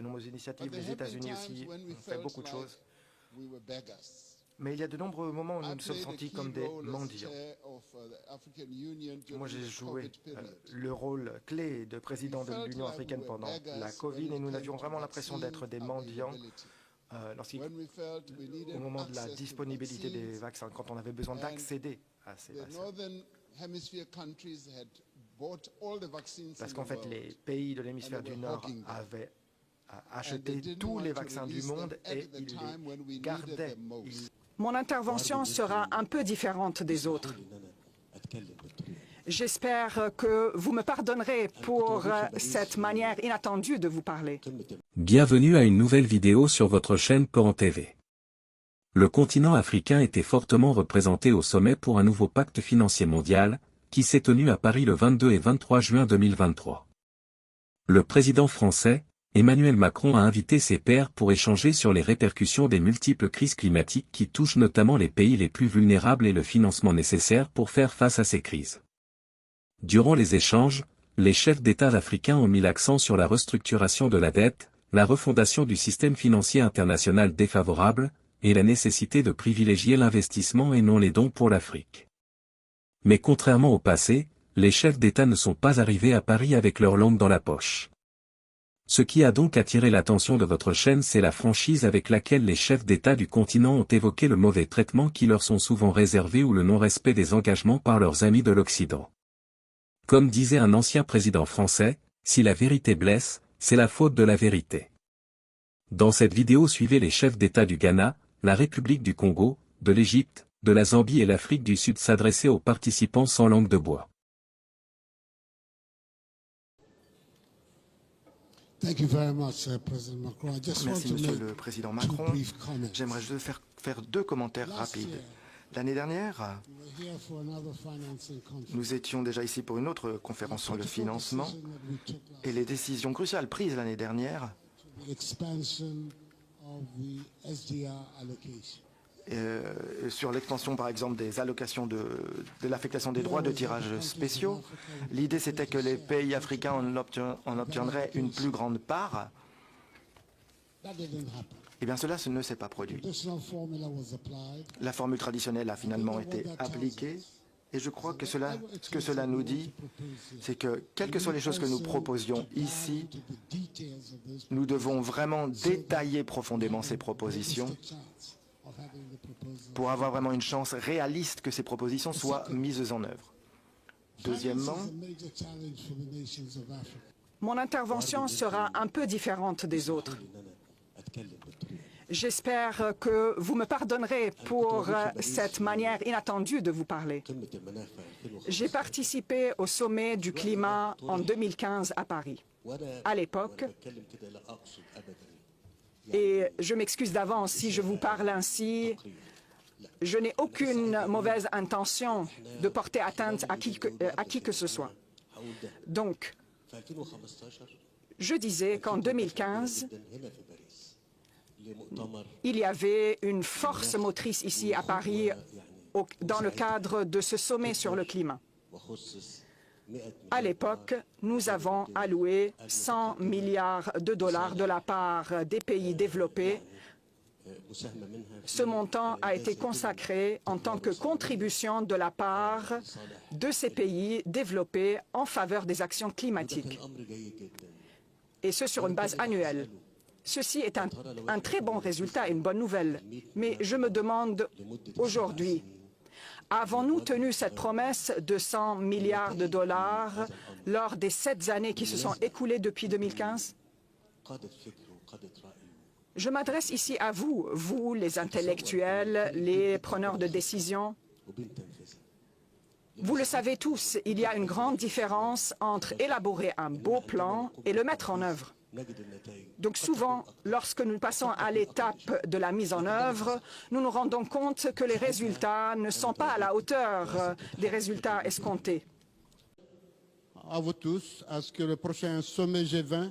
de nombreuses initiatives, les États-Unis aussi ont fait beaucoup de choses. Mais il y a de nombreux moments où nous nous sommes sentis comme des mendiants. Moi, j'ai joué le rôle clé de président de l'Union africaine pendant la Covid et nous avions vraiment l'impression d'être des mendiants au moment de la disponibilité des vaccins, quand on avait besoin d'accéder à ces vaccins. Parce qu'en fait, les pays de l'hémisphère du Nord avaient acheté tous les vaccins du monde et ils les gardaient. Mon intervention sera un peu différente des autres. J'espère que vous me pardonnerez pour cette manière inattendue de vous parler. Bienvenue à une nouvelle vidéo sur votre chaîne Coran TV. Le continent africain était fortement représenté au sommet pour un nouveau pacte financier mondial, qui s'est tenu à Paris le 22 et 23 juin 2023. Le président français, Emmanuel Macron a invité ses pairs pour échanger sur les répercussions des multiples crises climatiques qui touchent notamment les pays les plus vulnérables et le financement nécessaire pour faire face à ces crises. Durant les échanges, les chefs d'État africains ont mis l'accent sur la restructuration de la dette, la refondation du système financier international défavorable, et la nécessité de privilégier l'investissement et non les dons pour l'Afrique. Mais contrairement au passé, les chefs d'État ne sont pas arrivés à Paris avec leur langue dans la poche. Ce qui a donc attiré l'attention de votre chaîne, c'est la franchise avec laquelle les chefs d'État du continent ont évoqué le mauvais traitement qui leur sont souvent réservés ou le non-respect des engagements par leurs amis de l'Occident. Comme disait un ancien président français, si la vérité blesse, c'est la faute de la vérité. Dans cette vidéo, suivez les chefs d'État du Ghana, la République du Congo, de l'Égypte, de la Zambie et l'Afrique du Sud s'adresser aux participants sans langue de bois. Merci, Monsieur le Président Macron. J'aimerais juste faire deux commentaires rapides. L'année dernière, nous étions déjà ici pour une autre conférence sur le financement et les décisions cruciales prises l'année dernière sur l'extension, par exemple, des allocations de l'affectation des droits de tirage spéciaux. L'idée, c'était que les pays africains en obtiendraient une plus grande part. Eh bien, cela ne s'est pas produit. La formule traditionnelle a finalement été appliquée. Et je crois que ce que cela nous dit, c'est que, quelles que soient les choses que nous proposions ici, nous devons vraiment détailler profondément ces propositions pour avoir vraiment une chance réaliste que ces propositions soient mises en œuvre. Deuxièmement, mon intervention sera un peu différente des autres. J'espère que vous me pardonnerez pour cette manière inattendue de vous parler. J'ai participé au sommet du climat en 2015 à Paris. À l'époque, et je m'excuse d'avance si je vous parle ainsi, je n'ai aucune mauvaise intention de porter atteinte à qui que ce soit. Donc, je disais qu'en 2015, il y avait une force motrice ici à Paris dans le cadre de ce sommet sur le climat. À l'époque, nous avons alloué 100 milliards de dollars de la part des pays développés. Ce montant a été consacré en tant que contribution de la part de ces pays développés en faveur des actions climatiques, et ce sur une base annuelle. Ceci est un très bon résultat et une bonne nouvelle. Mais je me demande aujourd'hui, avons-nous tenu cette promesse de 100 milliards de dollars lors des 7 années qui se sont écoulées depuis 2015? Je m'adresse ici à vous, vous les intellectuels, les preneurs de décision. Vous le savez tous, il y a une grande différence entre élaborer un beau plan et le mettre en œuvre. Donc souvent, lorsque nous passons à l'étape de la mise en œuvre, nous nous rendons compte que les résultats ne sont pas à la hauteur des résultats escomptés. À vous tous, à ce que le prochain sommet G20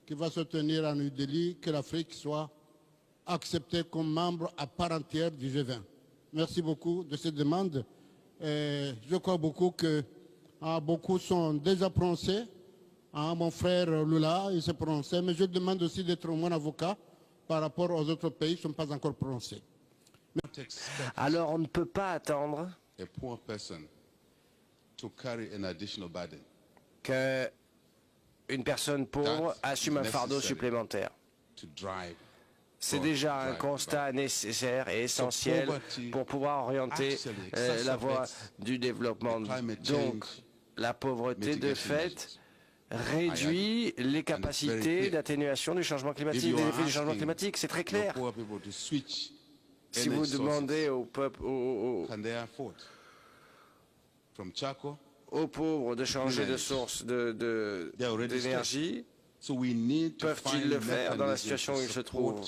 qui va se tenir à New Delhi, que l'Afrique soit acceptée comme membre à part entière du G20. Merci beaucoup de cette demande. Je crois beaucoup que beaucoup sont désappréhendés Hein, mon frère Lula, il s'est prononcé, mais je demande aussi d'être mon avocat par rapport aux autres pays qui ne sont pas encore prononcés. Alors on ne peut pas attendre qu'une personne pauvre assume un fardeau supplémentaire. C'est déjà un constat nécessaire et essentiel pour pouvoir orienter la voie du développement. Donc, la pauvreté, de fait, réduit les capacités d'atténuation du changement climatique, des effets du changement climatique. C'est très clair. Si vous demandez au peuple, aux pauvres de changer de source d'énergie, peuvent-ils le faire dans la situation où ils se trouvent?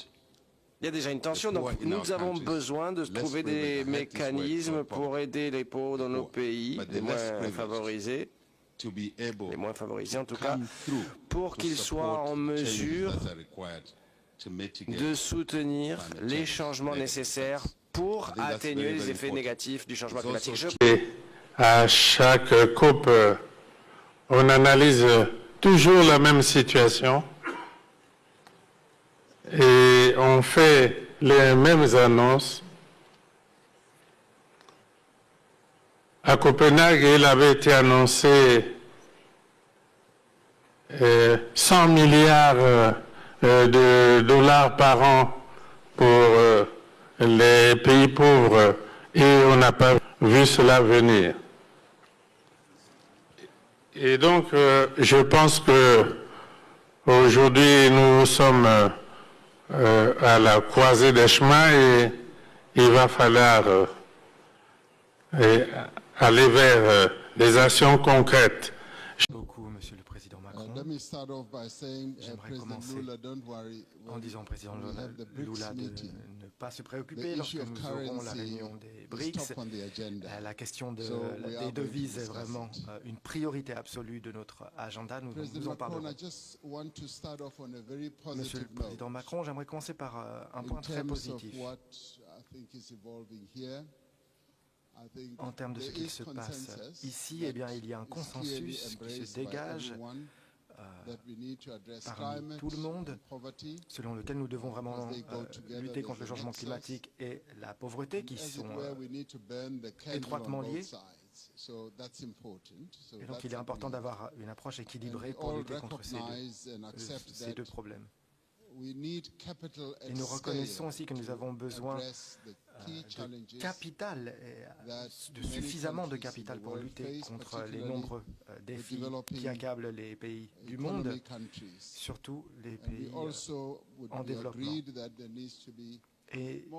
Il y a déjà une tension, donc nous avons besoin de trouver des mécanismes pour aider les pauvres dans nos pays, les moins favorisés, en tout cas, pour qu'ils soient en mesure de soutenir les changements nécessaires pour atténuer les effets négatifs du changement climatique. À chaque COP, on analyse toujours la même situation et on fait les mêmes annonces. À Copenhague, il avait été annoncé 100 milliards de dollars par an pour les pays pauvres et on n'a pas vu cela venir. Et donc, je pense que aujourd'hui, nous sommes à la croisée des chemins et il va falloir aller vers des actions concrètes. Beaucoup, Monsieur le Président Macron. J'aimerais commencer en disant au Président Lula de ne pas se préoccuper lorsque nous aurons la réunion des BRICS. La question des devises est vraiment une priorité absolue de notre agenda. Nous en parlerons. Monsieur le Président Macron, j'aimerais commencer par un point très positif. En termes de ce qui se passe ici, eh bien, il y a un consensus qui se dégage parmi tout le monde, selon lequel nous devons vraiment lutter contre le changement climatique et la pauvreté, qui sont étroitement liés. Et donc il est important d'avoir une approche équilibrée pour lutter contre ces deux problèmes. Et nous reconnaissons aussi que nous avons besoin de capital, de suffisamment de capital pour lutter contre les nombreux défis qui accablent les pays du monde, surtout les pays en développement. Et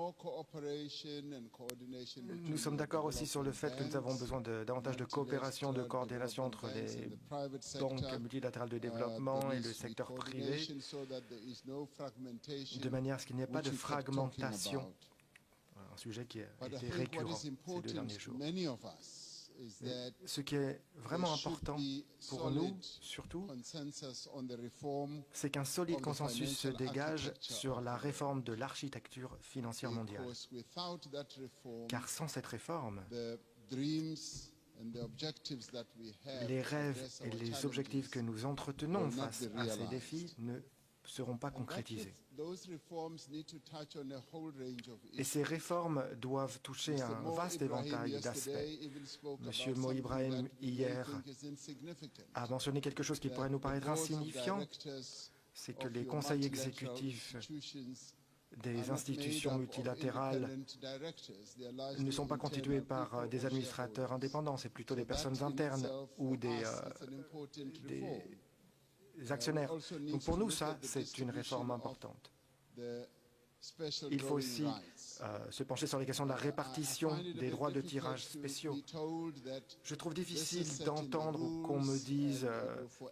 nous sommes d'accord aussi sur le fait que nous avons besoin de davantage de coopération, de coordination entre les banques multilatérales de développement et le secteur privé, de manière à ce qu'il n'y ait pas de fragmentation, un sujet qui a été récurrent ces 2 derniers jours. Et ce qui est vraiment important pour nous, surtout, c'est qu'un solide consensus se dégage sur la réforme de l'architecture financière mondiale. Car sans cette réforme, les rêves et les objectifs que nous entretenons face à ces défis ne seront pas concrétisés. Et ces réformes doivent toucher un vaste éventail d'aspects. M. Mo Ibrahim, hier, a mentionné quelque chose qui pourrait nous paraître insignifiant, c'est que les conseils exécutifs des institutions multilatérales ne sont pas constitués par des administrateurs indépendants, c'est plutôt des personnes internes ou des actionnaires. Donc pour nous, ça, c'est une réforme importante. Il faut aussi se pencher sur les questions de la répartition des droits de tirage spéciaux. Je trouve difficile d'entendre qu'on me dise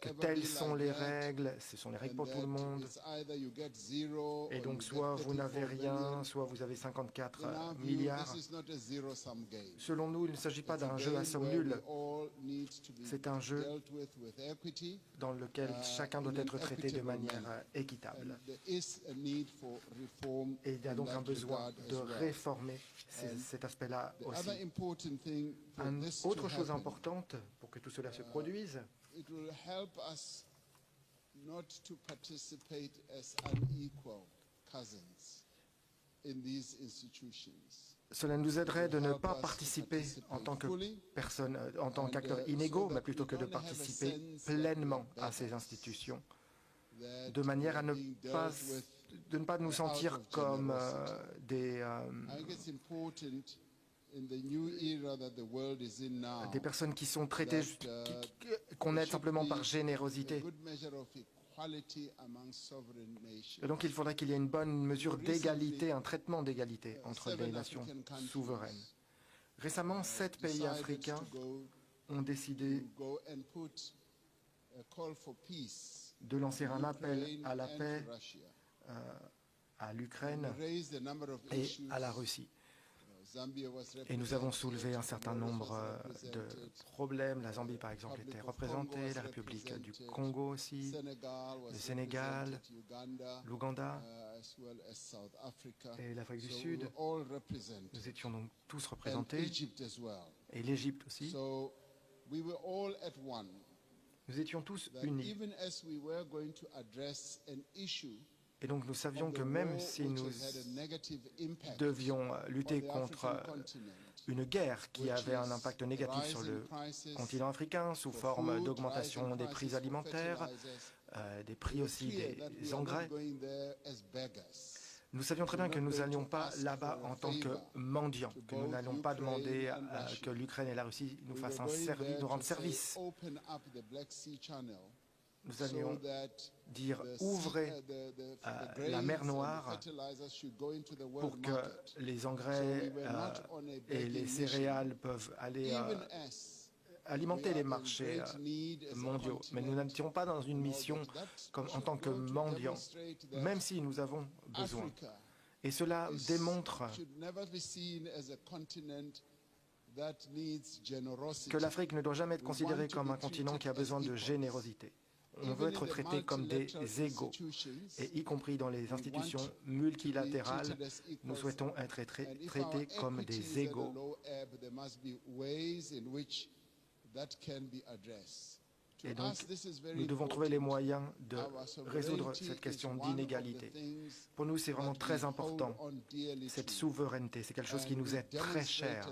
que telles sont les règles, ce sont les règles pour tout le monde, et donc soit vous n'avez rien, soit vous avez 54 milliards. Selon nous, il ne s'agit pas d'un jeu à somme nulle, c'est un jeu dans lequel chacun doit être traité de manière équitable. Et il y a donc un besoin de réformer cet aspect-là aussi. Autre chose importante pour que tout cela se produise, Cela nous aiderait de ne pas participer en tant que personnes, en tant qu'acteurs inégaux, mais plutôt que de participer pleinement à ces institutions, de manière à ne pas nous sentir comme des personnes qui sont traitées, qu'on aide simplement par générosité. Et donc il faudrait qu'il y ait une bonne mesure d'égalité, un traitement d'égalité entre les nations souveraines. Récemment, 7 pays africains ont décidé de lancer un appel à la paix à l'Ukraine et à la Russie. Et nous avons soulevé un certain nombre de problèmes. La Zambie, par exemple, était représentée, la République du Congo aussi, le Sénégal, l'Ouganda et l'Afrique du Sud. Nous étions donc tous représentés, et l'Égypte aussi. Nous étions tous unis. Et donc nous savions que même si nous devions lutter contre une guerre qui avait un impact négatif sur le continent africain sous forme d'augmentation des prix alimentaires, des prix aussi des engrais, nous savions très bien que nous n'allions pas là-bas en tant que mendiants, que nous n'allions pas demander que l'Ukraine et la Russie nous fassent nous rendent service. Nous allions dire ouvrez la mer Noire pour que les engrais et les céréales peuvent aller alimenter les marchés mondiaux. Mais nous n'étions pas dans une mission en tant que mendiants, même si nous avons besoin. Et cela démontre que l'Afrique ne doit jamais être considérée comme un continent qui a besoin de générosité. On veut être traité comme des égaux, et y compris dans les institutions multilatérales, nous souhaitons être traités comme des égaux. Et donc, nous devons trouver les moyens de résoudre cette question d'inégalité. Pour nous, c'est vraiment très important, cette souveraineté. C'est quelque chose qui nous est très cher.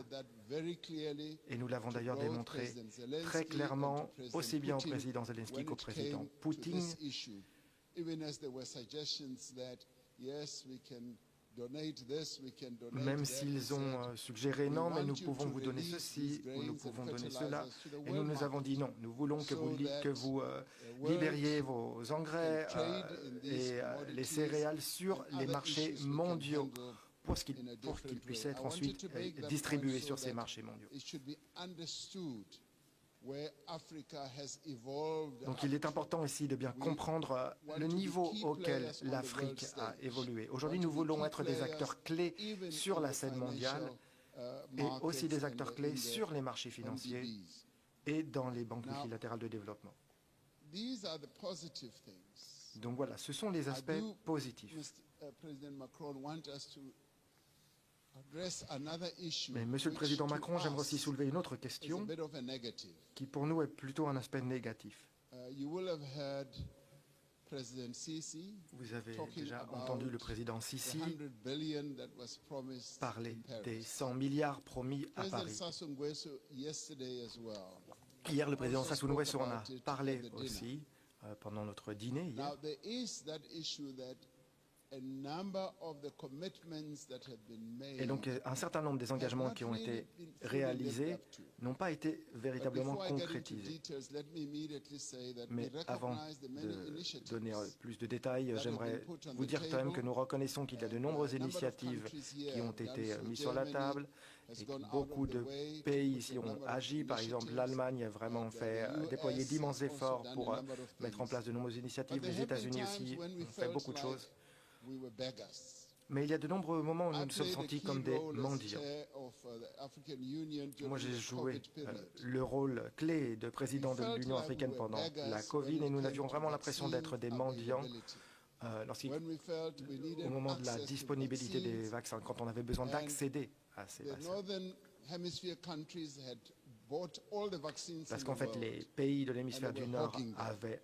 Et nous l'avons d'ailleurs démontré très clairement, aussi bien au président Zelensky qu'au président Poutine. Même s'ils ont suggéré non, mais nous pouvons vous donner ceci, ou nous pouvons donner cela. Et nous nous avons dit non, nous voulons que vous libériez vos engrais et les céréales sur les marchés mondiaux pour qu'ils puissent être ensuite distribués sur ces marchés mondiaux. Donc il est important ici de bien comprendre le niveau auquel l'Afrique a évolué. Aujourd'hui, nous voulons être des acteurs clés sur la scène mondiale et aussi des acteurs clés sur les marchés financiers et dans les banques multilatérales de développement. Donc voilà, ce sont les aspects positifs. Mais Monsieur le Président Macron, j'aimerais aussi soulever une autre question qui pour nous est plutôt un aspect négatif. Vous avez déjà entendu le président Sisi parler des 100 milliards promis à Paris. Hier, le président Sassou Nguesso en a parlé aussi pendant notre dîner hier. Et donc, un certain nombre des engagements qui ont été réalisés n'ont pas été véritablement concrétisés. Mais avant de donner plus de détails, j'aimerais vous dire quand même que nous reconnaissons qu'il y a de nombreuses initiatives qui ont été mises sur la table et que beaucoup de pays ici ont agi. Par exemple, l'Allemagne a vraiment fait déployer d'immenses efforts pour mettre en place de nombreuses initiatives. Les États-Unis aussi ont fait beaucoup de choses. Mais il y a de nombreux moments où nous nous sommes sentis comme des mendiants. Moi, j'ai joué le rôle clé de président de l'Union africaine pendant la Covid et nous avions vraiment l'impression d'être des mendiants au moment de la disponibilité des vaccins, quand on avait besoin d'accéder à ces vaccins. Parce qu'en fait, les pays de l'hémisphère du Nord avaient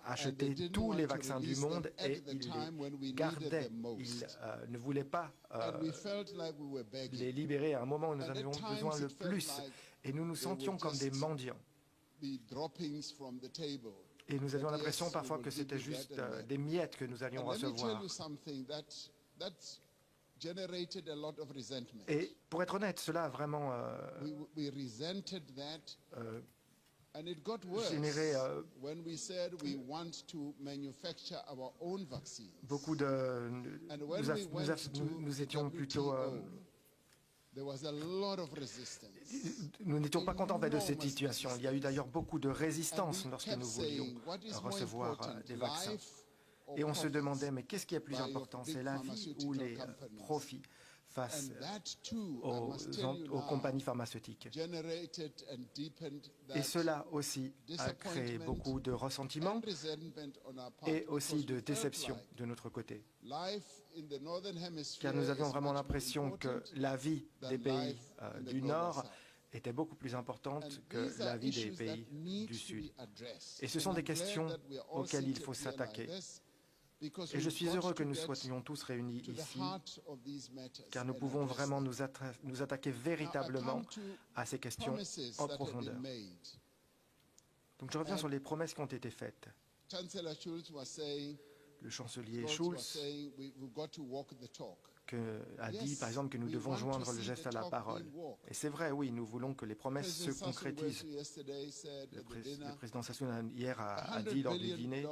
acheté tous les vaccins du monde et il les gardait. Il ne voulait pas les libérer à un moment où nous en avions besoin le plus. Et nous nous sentions comme des mendiants. Et nous avions l'impression parfois que c'était juste des miettes que nous allions recevoir. Et pour être honnête, cela a vraiment généré beaucoup de... Nous étions plutôt... Nous n'étions pas contents de cette situation. Il y a eu d'ailleurs beaucoup de résistance lorsque nous voulions recevoir des vaccins. Et on se demandait, mais qu'est-ce qui est plus important? C'est la vie ou les profits face aux compagnies pharmaceutiques? Et cela aussi a créé beaucoup de ressentiment et aussi de déception de notre côté. Car nous avions vraiment l'impression que la vie des pays du Nord était beaucoup plus importante que la vie des pays du Sud. Et ce sont des questions auxquelles il faut s'attaquer. Et je suis heureux que nous soyons tous réunis ici, car nous pouvons vraiment nous attaquer véritablement à ces questions en profondeur. Donc je reviens sur les promesses qui ont été faites. Le chancelier Schulz a dit, par exemple, que nous devons joindre le geste à la parole. Et c'est vrai, oui, nous voulons que les promesses se concrétisent. Le président Sassoon hier a dit lors du dîner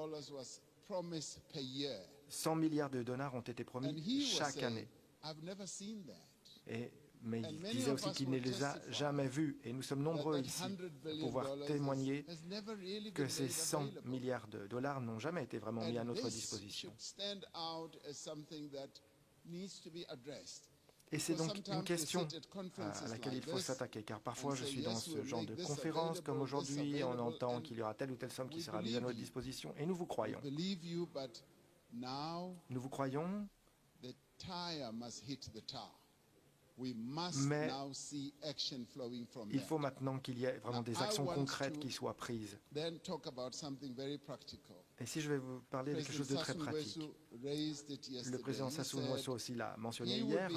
100 milliards de dollars ont été promis chaque année. Mais il disait aussi qu'il ne les a jamais vus. Et nous sommes nombreux ici à pouvoir témoigner que ces 100 milliards de dollars n'ont jamais été vraiment mis à notre disposition. Et c'est donc une question à laquelle il faut s'attaquer, car parfois je suis dans ce genre de conférence comme aujourd'hui, on entend qu'il y aura telle ou telle somme qui sera mise à notre disposition, et nous vous croyons. Nous vous croyons, mais il faut maintenant qu'il y ait vraiment des actions concrètes qui soient prises. Et si je vais vous parler de quelque chose de très pratique, le président Sassou Nguesso aussi l'a mentionné hier,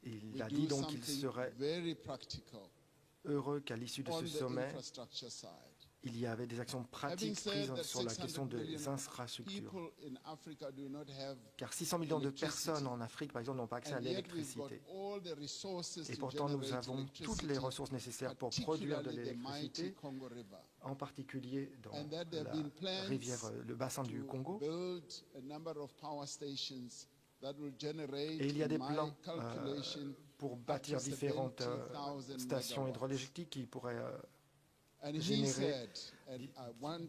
il a dit donc qu'il serait heureux qu'à l'issue de ce sommet, il y avait des actions pratiques prises sur la question des infrastructures. Car 600 millions de personnes en Afrique, par exemple, n'ont pas accès à l'électricité. Et pourtant, nous avons toutes les ressources nécessaires pour produire de l'électricité, en particulier dans la rivière, le bassin du Congo. Et il y a des plans pour bâtir différentes stations hydroélectriques qui pourraient générer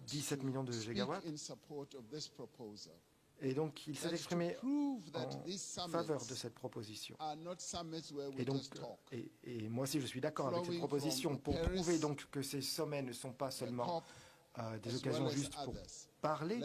17 millions de gigawatts. Et donc, il s'est exprimé en faveur de cette proposition. Et donc, et moi aussi, je suis d'accord avec cette proposition pour prouver donc que ces sommets ne sont pas seulement des occasions juste pour parler.